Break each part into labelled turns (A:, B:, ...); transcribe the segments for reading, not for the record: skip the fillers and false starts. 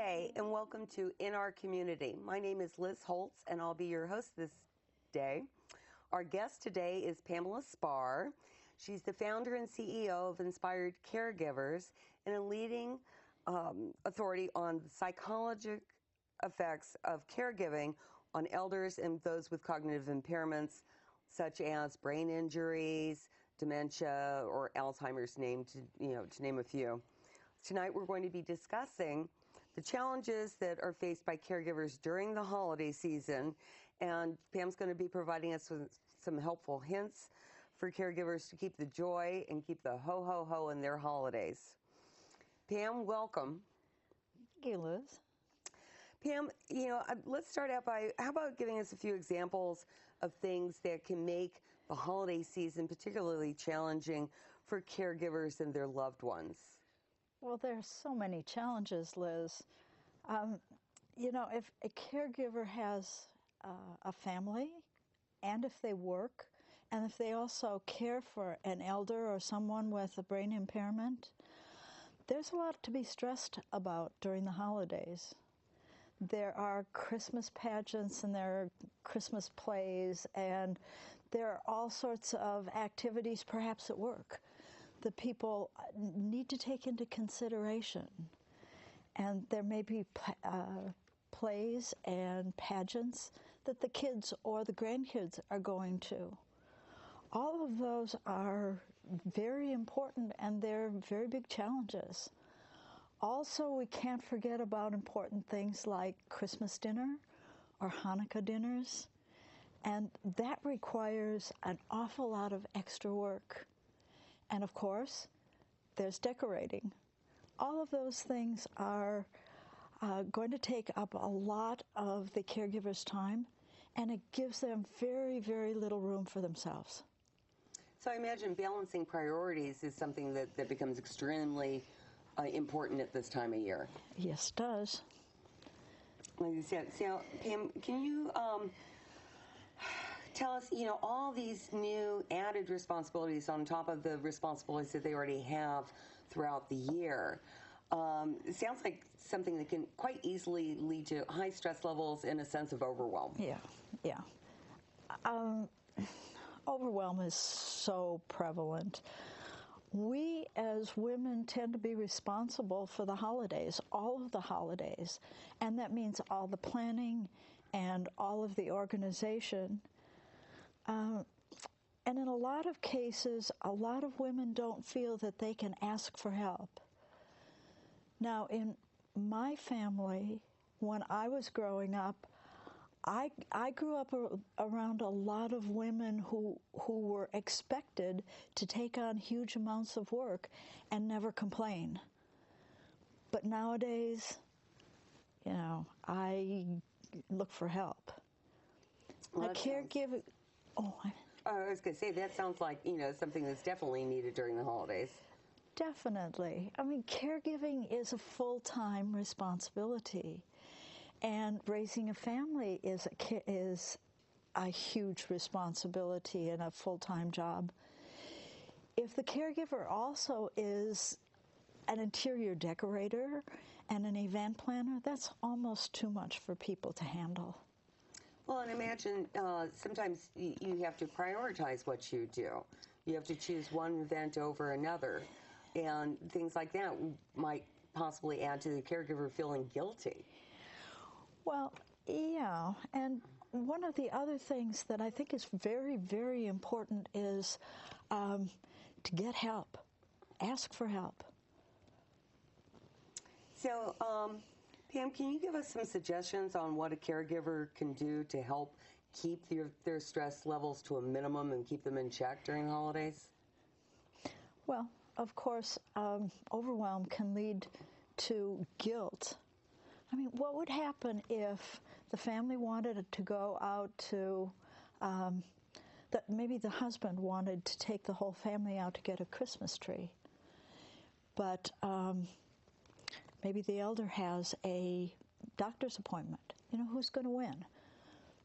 A: day and welcome to In Our Community. My name is Liz Holtz and I'll be your host this day. Our guest today is Pamela Spahr. She's the founder and CEO of Inspired Caregivers and a leading authority on the psychological effects of caregiving on elders and those with cognitive impairments such as brain injuries, dementia, or Alzheimer's, to name a few. Tonight we're going to be discussing the challenges that are faced by caregivers during the holiday season, and Pam's going to be providing us with some helpful hints for caregivers to keep the joy and keep the ho-ho-ho in their holidays. Pam, welcome.
B: Thank you, Liz.
A: Pam, let's start out by, how about giving us a few examples of things that can make the holiday season particularly challenging for caregivers and their loved ones?
B: Well, there are so many challenges, Liz. If a caregiver has a family, and if they work, and if they also care for an elder or someone with a brain impairment, there's a lot to be stressed about during the holidays. There are Christmas pageants and there are Christmas plays, and there are all sorts of activities, perhaps at work, that people need to take into consideration. And there may be plays and pageants that the kids or the grandkids are going to. All of those are very important and they're very big challenges. Also, we can't forget about important things like Christmas dinner or Hanukkah dinners, and that requires an awful lot of extra work. And of course, there's decorating. All of those things are going to take up a lot of the caregiver's time, and it gives them very, very little room for themselves.
A: So I imagine balancing priorities is something that becomes extremely important at this time of year.
B: Yes, it does.
A: Like you said, so Pam, can you tell us, all these new added responsibilities on top of the responsibilities that they already have throughout the year? It sounds like something that can quite easily lead to high stress levels and a sense of overwhelm.
B: Yeah. Overwhelm is so prevalent. We as women tend to be responsible for the holidays, all of the holidays, and that means all the planning and all of the organization. And in a lot of cases, a lot of women don't feel that they can ask for help. Now, in my family, when I was growing up, I grew up around a lot of women who were expected to take on huge amounts of work and never complain. But nowadays, I look for help.
A: Well,
B: a caregiver.
A: I was going to say, that sounds like, something that's definitely needed during the holidays.
B: Definitely. I mean, caregiving is a full-time responsibility. And raising a family is a huge responsibility and a full-time job. If the caregiver also is an interior decorator and an event planner, that's almost too much for people to handle.
A: Well, and imagine sometimes you have to prioritize what you do. You have to choose one event over another. And things like that might possibly add to the caregiver feeling guilty.
B: Well, yeah, and one of the other things that I think is very, very important is to get help. Ask for help.
A: So, Pam, can you give us some suggestions on what a caregiver can do to help keep their stress levels to a minimum and keep them in check during the holidays?
B: Well, of course, overwhelm can lead to guilt. I mean, what would happen if the family wanted to go out to, maybe the husband wanted to take the whole family out to get a Christmas tree, but maybe the elder has a doctor's appointment. Who's going to win?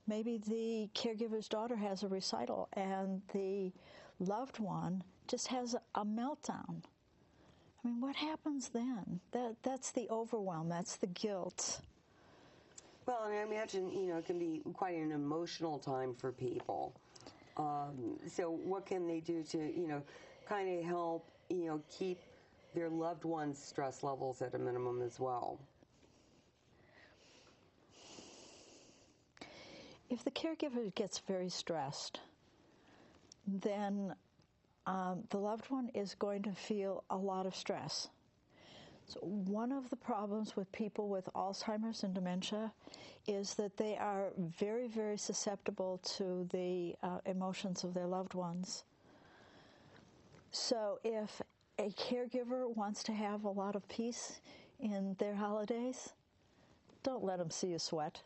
B: Maybe the caregiver's daughter has a recital and the loved one just has a meltdown. I mean, what happens then? That's the overwhelm, that's the guilt.
A: Well, and I imagine, it can be quite an emotional time for people. So what can they do to, kind of help, keep their loved ones' stress levels at a minimum as well?
B: If the caregiver gets very stressed, then the loved one is going to feel a lot of stress. So one of the problems with people with Alzheimer's and dementia is that they are very, very susceptible to the emotions of their loved ones. So if a caregiver wants to have a lot of peace in their holidays, don't let them see you sweat.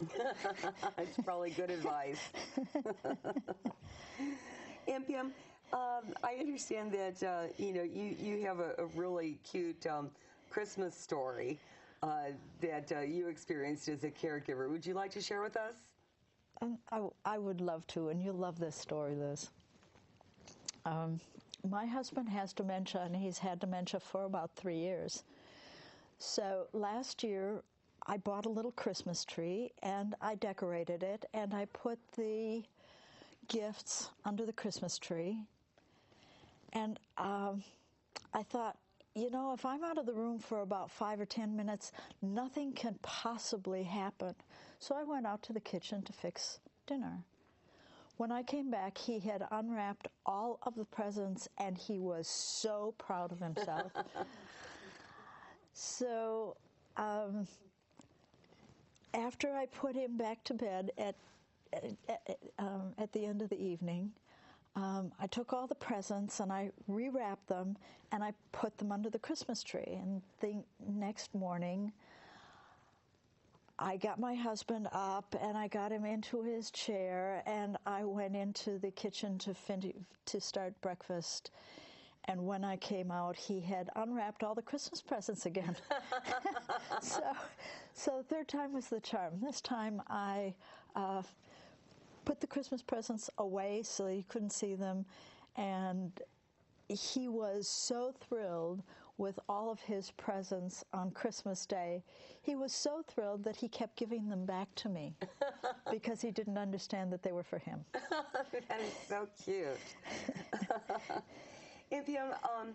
A: It's probably good advice. And Pam, I understand that you have a really cute Christmas story that you experienced as a caregiver. Would you like to share with us?
B: I would love to, and you'll love this story, Liz. My husband has dementia, and he's had dementia for about 3 years. So last year, I bought a little Christmas tree, and I decorated it, and I put the gifts under the Christmas tree. And I thought, if I'm out of the room for about 5 or 10 minutes, nothing can possibly happen. So I went out to the kitchen to fix dinner. When I came back, he had unwrapped all of the presents, and he was so proud of himself. So after I put him back to bed at the end of the evening, I took all the presents and I rewrapped them and I put them under the Christmas tree. And the next morning, I got my husband up and I got him into his chair and I went into the kitchen to start breakfast. And when I came out, he had unwrapped all the Christmas presents again. So third time was the charm. This time I put the Christmas presents away so he couldn't see them, and he was so thrilled with all of his presents on Christmas Day. He was so thrilled that he kept giving them back to me because he didn't understand that they were for him.
A: That is so cute. And Pam,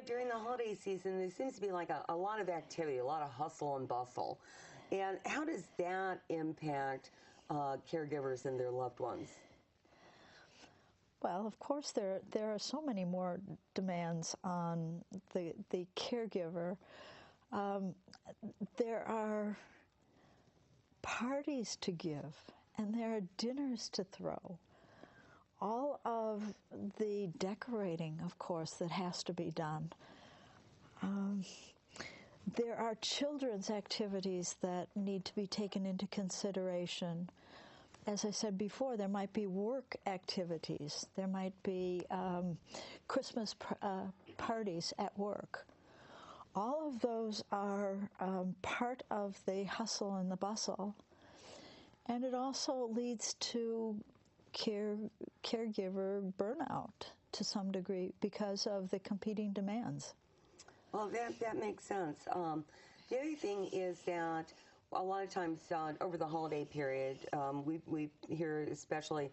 A: during the holiday season, there seems to be like a lot of activity, a lot of hustle and bustle. And how does that impact caregivers and their loved ones?
B: Well, of course, there are so many more demands on the caregiver. There are parties to give, and there are dinners to throw. All of the decorating, of course, that has to be done. There are children's activities that need to be taken into consideration. As I said before, there might be work activities. There might be Christmas parties at work. All of those are part of the hustle and the bustle. And it also leads to caregiver burnout to some degree because of the competing demands.
A: Well, that makes sense. The other thing is that a lot of times over the holiday period, we hear especially,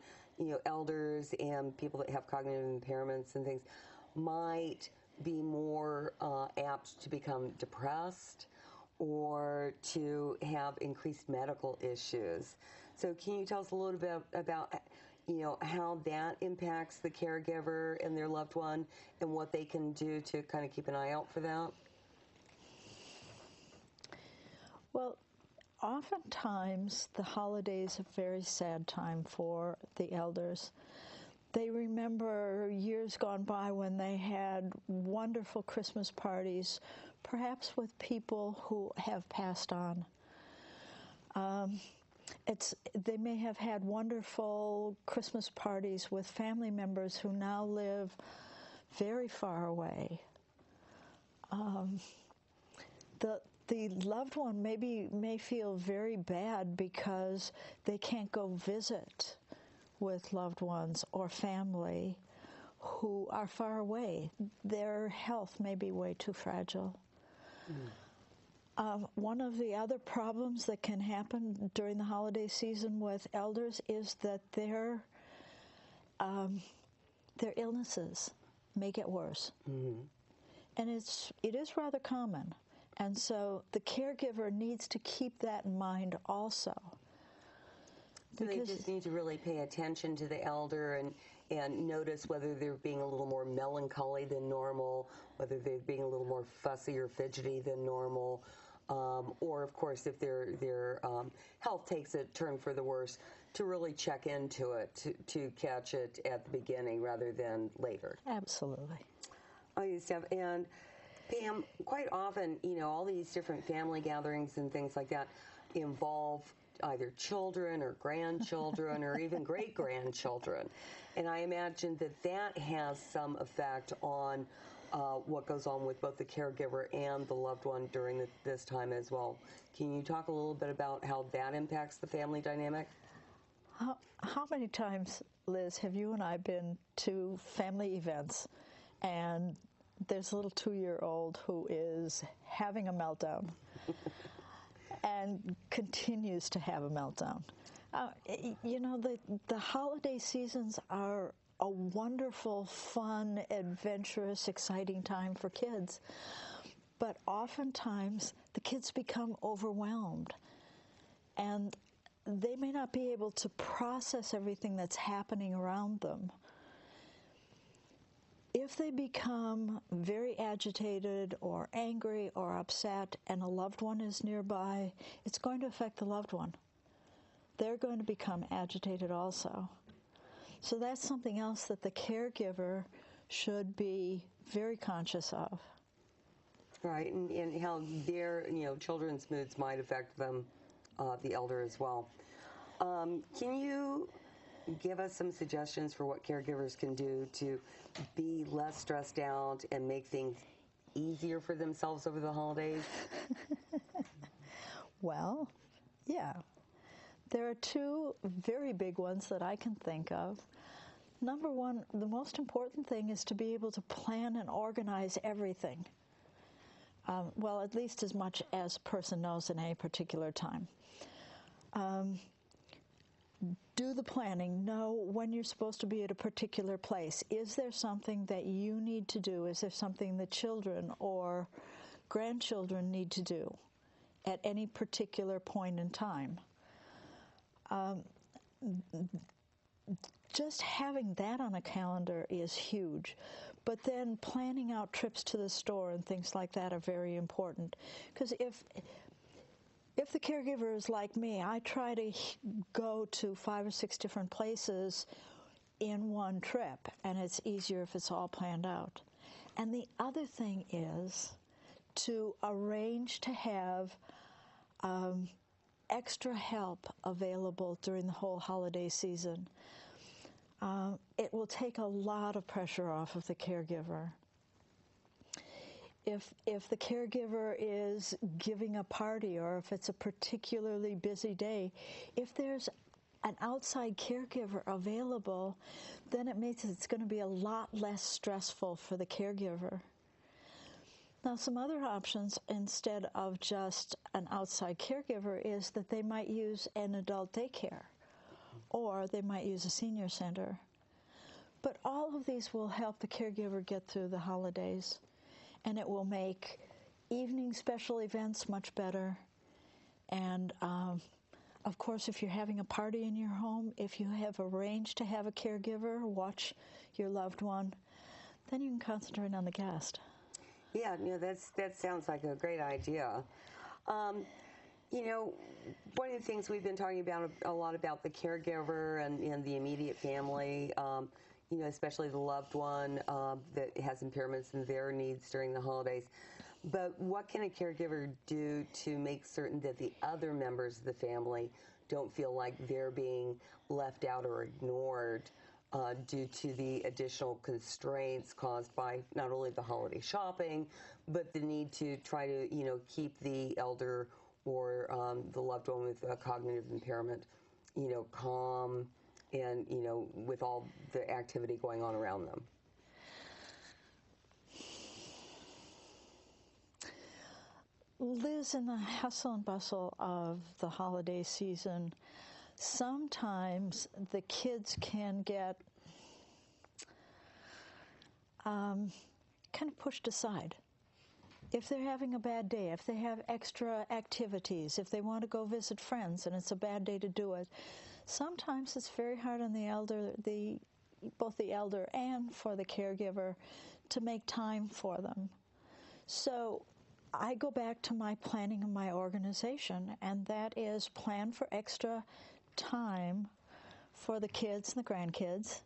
A: elders and people that have cognitive impairments and things might be more apt to become depressed or to have increased medical issues. So can you tell us a little bit about how that impacts the caregiver and their loved one and what they can do to kind of keep an eye out for that?
B: Well, oftentimes the holidays are a very sad time for the elders. They remember years gone by when they had wonderful Christmas parties, perhaps with people who have passed on. They may have had wonderful Christmas parties with family members who now live very far away. The loved one may feel very bad because they can't go visit with loved ones or family who are far away. Their health may be way too fragile. One of the other problems that can happen during the holiday season with elders is that their illnesses may get worse. And it is rather common. And so the caregiver needs to keep that in mind also.
A: So they just need to really pay attention to the elder and notice whether they're being a little more melancholy than normal, whether they're being a little more fussy or fidgety than normal, or of course if their health takes a turn for the worse, to really check into it, to catch it at the beginning rather than later.
B: Absolutely.
A: Oh, you Steph. And Pam, quite often, all these different family gatherings and things like that involve either children or grandchildren or even great-grandchildren. And I imagine that has some effect on what goes on with both the caregiver and the loved one during this time as well. Can you talk a little bit about how that impacts the family dynamic?
B: How many times, Liz, have you and I been to family events and there's a little 2-year-old who is having a meltdown and continues to have a meltdown? The holiday seasons are a wonderful, fun, adventurous, exciting time for kids. But oftentimes, the kids become overwhelmed. And they may not be able to process everything that's happening around them. If they become very agitated or angry or upset and a loved one is nearby, it's going to affect the loved one. They're going to become agitated also. So that's something else that the caregiver should be very conscious of.
A: Right, and how their children's moods might affect them, the elder as well. Can you give us some suggestions for what caregivers can do to be less stressed out and make things easier for themselves over the holidays?
B: Well, yeah. There are two very big ones that I can think of. Number one, the most important thing is to be able to plan and organize everything. Well, at least as much as a person knows in any particular time. Do the planning. Know when you're supposed to be at a particular place. Is there something that you need to do? Is there something that children or grandchildren need to do at any particular point in time? Just having that on a calendar is huge. But then planning out trips to the store and things like that are very important. Because if the caregiver is like me, I try to go to 5 or 6 different places in one trip, and it's easier if it's all planned out. And the other thing is to arrange to have extra help available during the whole holiday season. It will take a lot of pressure off of the caregiver. If the caregiver is giving a party or if it's a particularly busy day, if there's an outside caregiver available, then it means it's going to be a lot less stressful for the caregiver. Now, some other options instead of just an outside caregiver is that they might use an adult daycare or they might use a senior center. But all of these will help the caregiver get through the holidays, and it will make evening special events much better. And of course, if you're having a party in your home, if you have arranged to have a caregiver watch your loved one, then you can concentrate on the guest.
A: Yeah, that sounds like a great idea. One of the things we've been talking about a lot about the caregiver and the immediate family, especially the loved one that has impairments in their needs during the holidays. But what can a caregiver do to make certain that the other members of the family don't feel like they're being left out or ignored due to the additional constraints caused by not only the holiday shopping, but the need to try to, keep the elder or the loved one with a cognitive impairment, calm and, with all the activity going on around them?
B: Liz, in the hustle and bustle of the holiday season, sometimes the kids can get kind of pushed aside. If they're having a bad day, if they have extra activities, if they want to go visit friends and it's a bad day to do it, sometimes it's very hard on the elder, both the elder and for the caregiver, to make time for them. So I go back to my planning of my organization, and that is plan for extra time for the kids and the grandkids,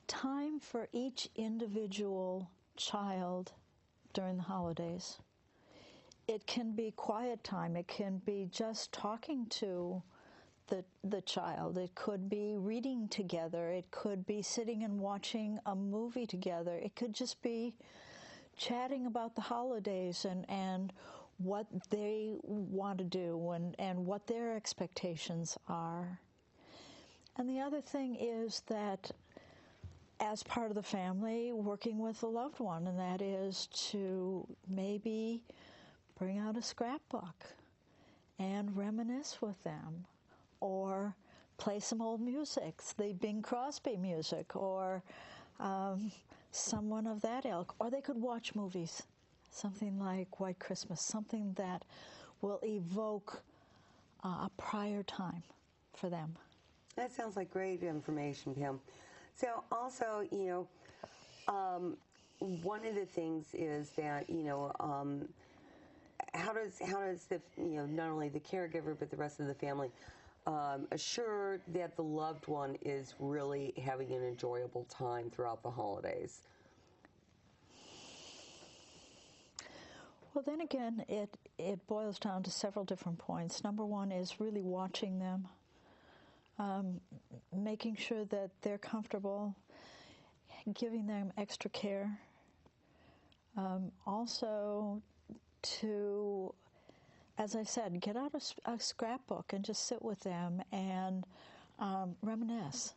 B: time for each individual child during the holidays. It can be quiet time. It can be just talking to the child. It could be reading together. It could be sitting and watching a movie together. It could just be chatting about the holidays and what they want to do and what their expectations are. And the other thing is that as part of the family, working with a loved one, and that is to maybe bring out a scrapbook and reminisce with them, or play some old music, the Bing Crosby music, or someone of that ilk. Or they could watch movies, something like White Christmas, something that will evoke a prior time for them.
A: That sounds like great information, Pam. So also, one of the things is that, how does the, not only the caregiver but the rest of the family assure that the loved one is really having an enjoyable time throughout the holidays?
B: Well, then again, it boils down to several different points. Number one is really watching them, making sure that they're comfortable, giving them extra care. Also to, as I said, get out a scrapbook and just sit with them and reminisce,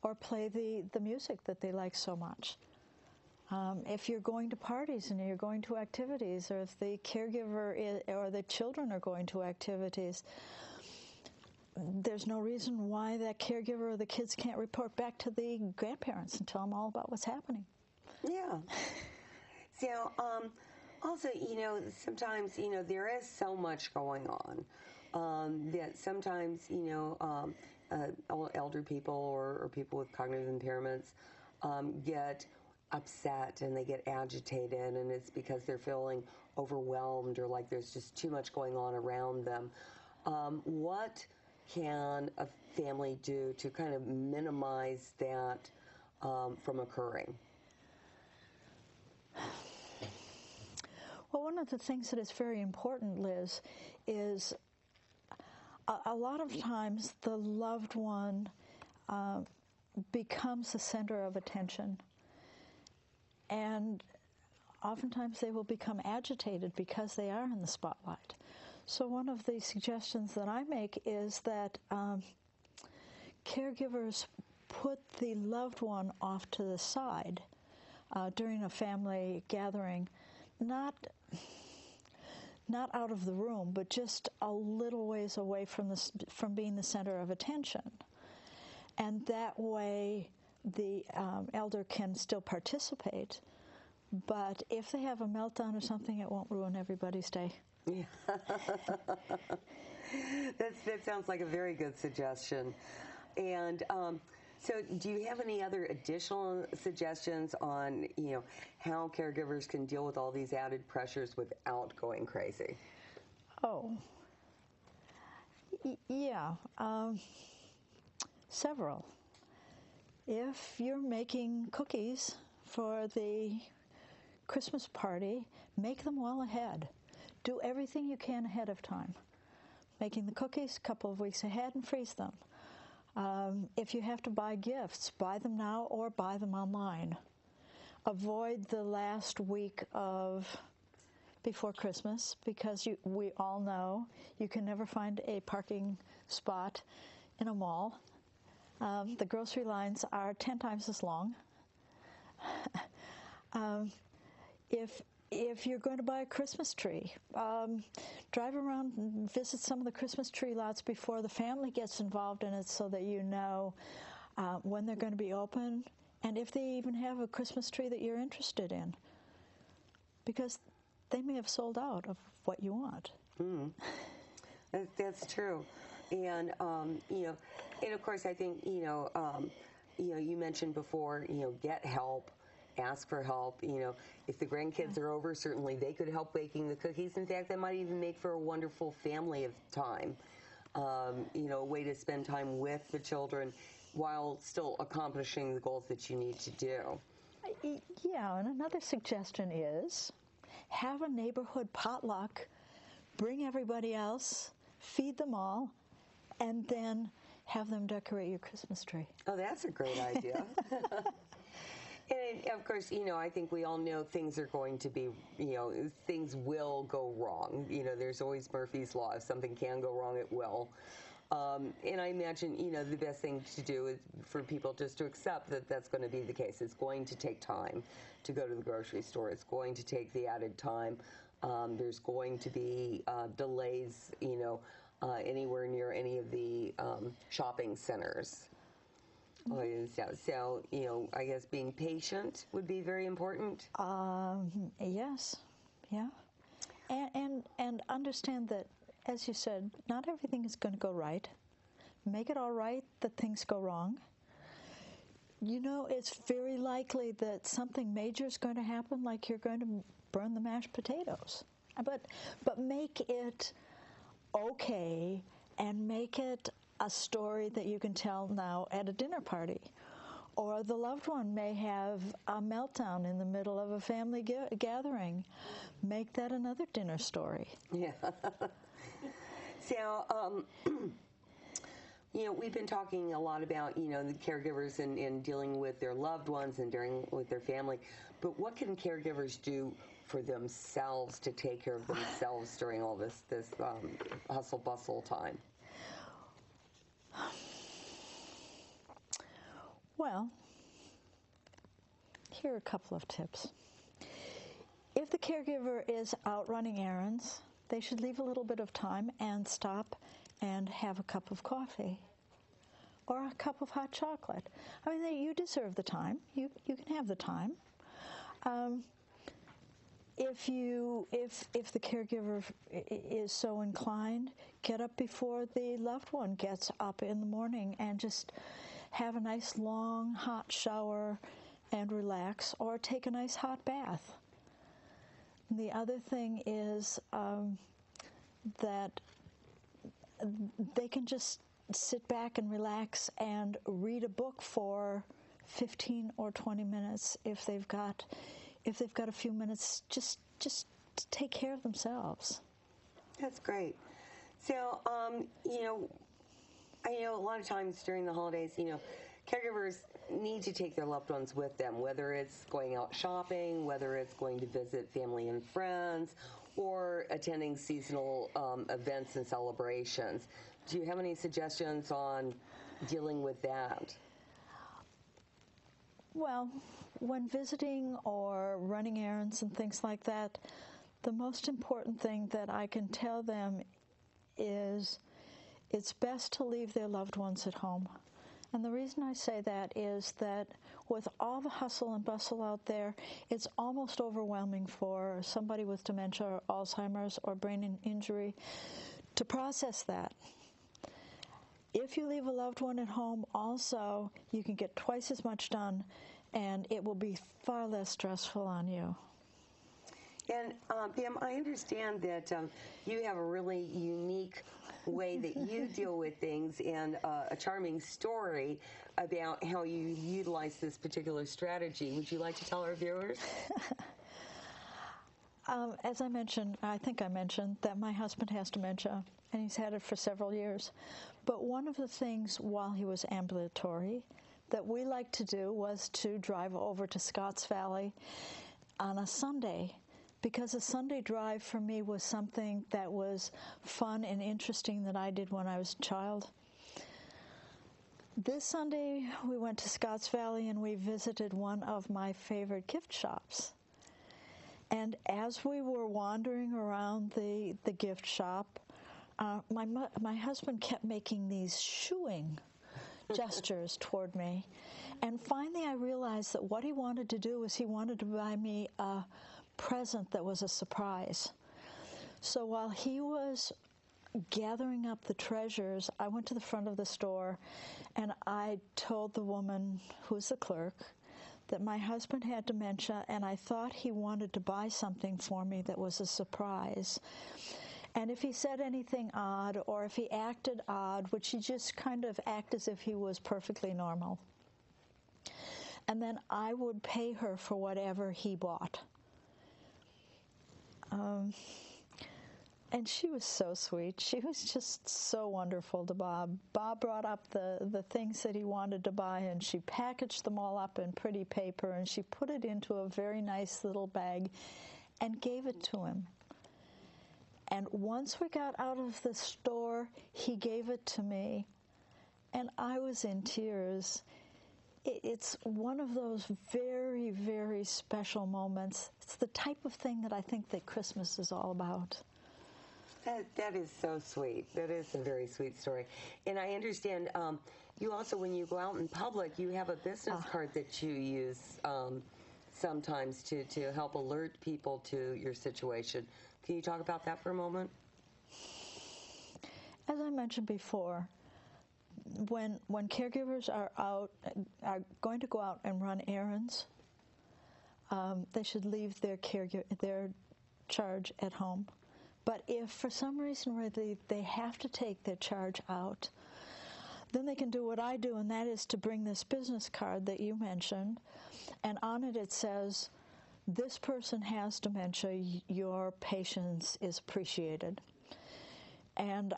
B: or play the music that they like so much. If you're going to parties and you're going to activities, or if the caregiver or the children are going to activities, there's no reason why that caregiver or the kids can't report back to the grandparents and tell them all about what's happening.
A: Yeah. So, also, sometimes, there is so much going on that sometimes, elder people or people with cognitive impairments get upset and they get agitated, and it's because they're feeling overwhelmed or like there's just too much going on around them. What can a family do to kind of minimize that from occurring?
B: Well, one of the things that is very important, Liz, is a lot of times the loved one becomes the center of attention. And oftentimes they will become agitated because they are in the spotlight. So one of the suggestions that I make is that caregivers put the loved one off to the side during a family gathering, not out of the room, but just a little ways away from being the center of attention. And that way the elder can still participate, but if they have a meltdown or something, it won't ruin everybody's day.
A: Yeah. That sounds like a very good suggestion. And so do you have any other additional suggestions on, how caregivers can deal with all these added pressures without going crazy?
B: Oh, yeah, several. If you're making cookies for the Christmas party, make them well ahead. Do everything you can ahead of time. Making the cookies a couple of weeks ahead and freeze them. If you have to buy gifts, buy them now or buy them online. Avoid the last week before Christmas, because we all know you can never find a parking spot in a mall. The grocery lines are 10 times as long. If if you're going to buy a Christmas tree, drive around and visit some of the Christmas tree lots before the family gets involved in it so that you know when they're going to be open and if they even have a Christmas tree that you're interested in. Because they may have sold out of what you want.
A: Mm. That's true. And, and of course, I think, you mentioned before, get help, ask for help. If the grandkids are over, certainly they could help baking the cookies. In fact, that might even make for a wonderful family of time, a way to spend time with the children while still accomplishing the goals that you need to do.
B: Yeah, and another suggestion is have a neighborhood potluck, bring everybody else, feed them all, and then have them decorate your Christmas tree.
A: Oh, that's a great idea. And of course, I think we all know things are going to be, things will go wrong. There's always Murphy's Law. If something can go wrong, it will. And I imagine, the best thing to do is for people just to accept that that's going to be the case. It's going to take time to go to the grocery store. It's going to take the added time. There's going to be delays, anywhere near any of the shopping centers. So, I guess being patient would be very important.
B: Yes, yeah. And understand that, as you said, not everything is going to go right. Make it all right that things go wrong. It's very likely that something major is going to happen, like you're going to burn the mashed potatoes. But make it okay and make it a story that you can tell now at a dinner party. Or the loved one may have a meltdown in the middle of a family gathering. Make that another dinner story.
A: Yeah. So, we've been talking a lot about, the caregivers and dealing with their loved ones and dealing with their family. But what can caregivers do for themselves to take care of themselves during all this hustle bustle time?
B: Well, here are a couple of tips. If the caregiver is out running errands, they should leave a little bit of time and stop and have a cup of coffee or a cup of hot chocolate. I mean, you deserve the time. You can have the time. If the caregiver is so inclined, get up before the loved one gets up in the morning and just have a nice long hot shower and relax, or take a nice hot bath. The other thing is that they can just sit back and relax and read a book for 15 or 20 minutes if they've got a few minutes just to take care of themselves.
A: That's great. So, I know a lot of times during the holidays, caregivers need to take their loved ones with them, whether it's going out shopping, whether it's going to visit family and friends, or attending seasonal events and celebrations. Do you have any suggestions on dealing with that?
B: Well, when visiting or running errands and things like that, the most important thing that I can tell them is it's best to leave their loved ones at home. And the reason I say that is that with all the hustle and bustle out there, it's almost overwhelming for somebody with dementia or Alzheimer's or brain injury to process that. If you leave a loved one at home, also, you can get twice as much done, and it will be far less stressful on you.
A: And Pam, I understand that you have a really unique way that you deal with things, and a charming story about how you utilize this particular strategy. Would you like to tell our viewers?
B: As I think I mentioned that my husband has dementia, and he's had it for several years. But one of the things while he was ambulatory that we liked to do was to drive over to Scotts Valley on a Sunday, because a Sunday drive for me was something that was fun and interesting that I did when I was a child. This Sunday, we went to Scotts Valley and we visited one of my favorite gift shops. And as we were wandering around the gift shop, my husband kept making these shooing gestures toward me. And finally I realized that what he wanted to do was he wanted to buy me a present that was a surprise. So while he was gathering up the treasures, I went to the front of the store and I told the woman who's the clerk that my husband had dementia and I thought he wanted to buy something for me that was a surprise. And if he said anything odd or if he acted odd, would she just kind of act as if he was perfectly normal? And then I would pay her for whatever he bought. And she was so sweet. She was just so wonderful to Bob. Bob brought up the things that he wanted to buy, and she packaged them all up in pretty paper, and she put it into a very nice little bag and gave it to him. And once we got out of the store, he gave it to me, and I was in tears. It's one of those very, very special moments. It's the type of thing that I think that Christmas is all about.
A: That is so sweet. That is a very sweet story. And I understand you also, when you go out in public, you have a business card that you use sometimes to help alert people to your situation. Can you talk about that for a moment?
B: As I mentioned before, when caregivers are going to go out and run errands, they should leave their charge at home. But if for some reason where they have to take their charge out, then they can do what I do, and that is to bring this business card that you mentioned, and on it says, "This person has dementia, your patience is appreciated." And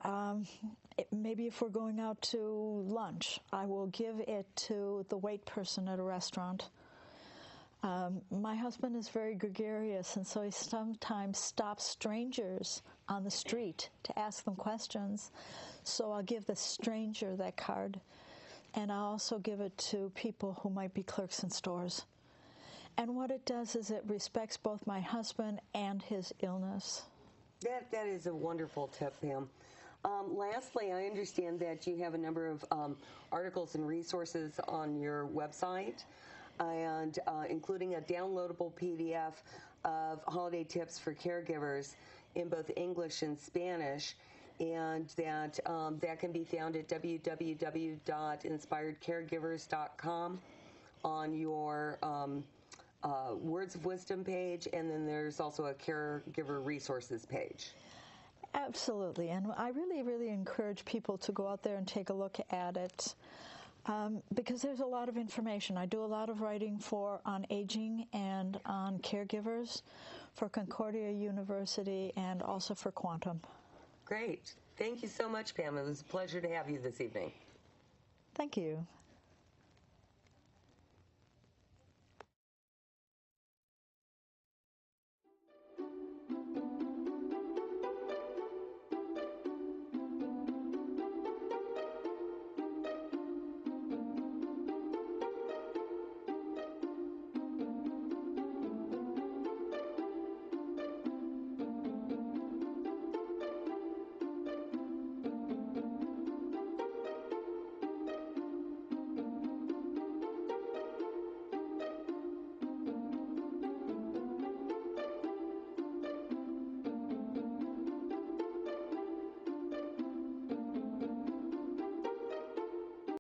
B: maybe if we're going out to lunch, I will give it to the wait person at a restaurant. My husband is very gregarious, and so he sometimes stops strangers on the street to ask them questions. So I'll give the stranger that card, and I'll also give it to people who might be clerks in stores. And what it does is it respects both my husband and his illness.
A: That is a wonderful tip, Pam. Lastly, I understand that you have a number of articles and resources on your website, and including a downloadable PDF of holiday tips for caregivers in both English and Spanish, and that can be found at www.inspiredcaregivers.com on your Words of Wisdom page, and then there's also a caregiver resources page.
B: Absolutely, and I really, really encourage people to go out there and take a look at it. Because there's a lot of information. I do a lot of writing on aging and on caregivers for Concordia University and also for Quantum.
A: Great. Thank you so much, Pam. It was a pleasure to have you this evening.
B: Thank you.